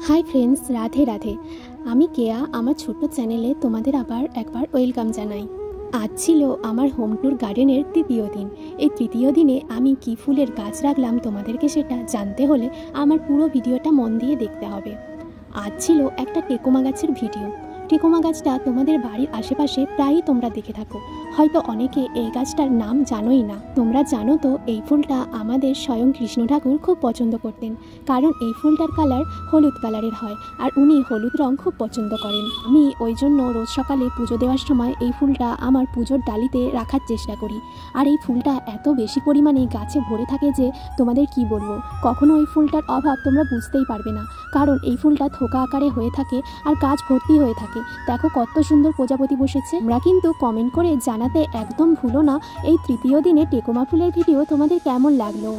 Hi friends, Radhe Radhe. আমি কেয়া। আমার ছোট্ট চ্যানেলে তোমাদের আবার একবার ওয়েলকাম জানাই। আজ ছিল আমার হোম ট্যুর গার্ডেনের তৃতীয় দিন। এই তৃতীয় দিনে আমি কি ফুলের গাছ রাখলাম তোমাদেরকে সেটা জানতে হলে আমার পুরো ভিডিওটা মন দিয়ে দেখতে হবে। আজ ছিল একটা টেকোমা গাছের ভিডিও। টেকোমা গাছটা তোমাদের বাড়ির আশেপাশে প্রায়ই তোমরা দেখে থাকো, হয়তো অনেকে এই গাছটার নাম জানোই না। তোমরা জানো তো এই ফুলটা আমাদের স্বয়ং কৃষ্ণ ঠাকুর খুব পছন্দ করতেন, কারণ এই ফুলটার কালার হলুদ কালারের হয় আর উনি হলুদ রং খুব পছন্দ করেন। আমি ওই জন্য রোজ সকালে পুজো দেওয়ার সময় এই ফুলটা আমার পুজোর ডালিতে রাখার চেষ্টা করি। আর এই ফুলটা এত বেশি পরিমাণে গাছে ভরে থাকে যে তোমাদের কি বলবো, কখনো এই ফুলটার অভাব তোমরা বুঝতেই পারবে না, কারণ এই ফুলটা থোকা আকারে হয়ে থাকে আর গাছ ভর্তি হয়ে থাকে। দেখো কত সুন্দর প্রজাপতি বসেছে। তোমরা কিন্তু কমেন্ট করে জানাতে একদম ভুলো না এই তৃতীয় দিনে টেকোমা ফুলের ভিডিও তোমাদের কেমন লাগলো।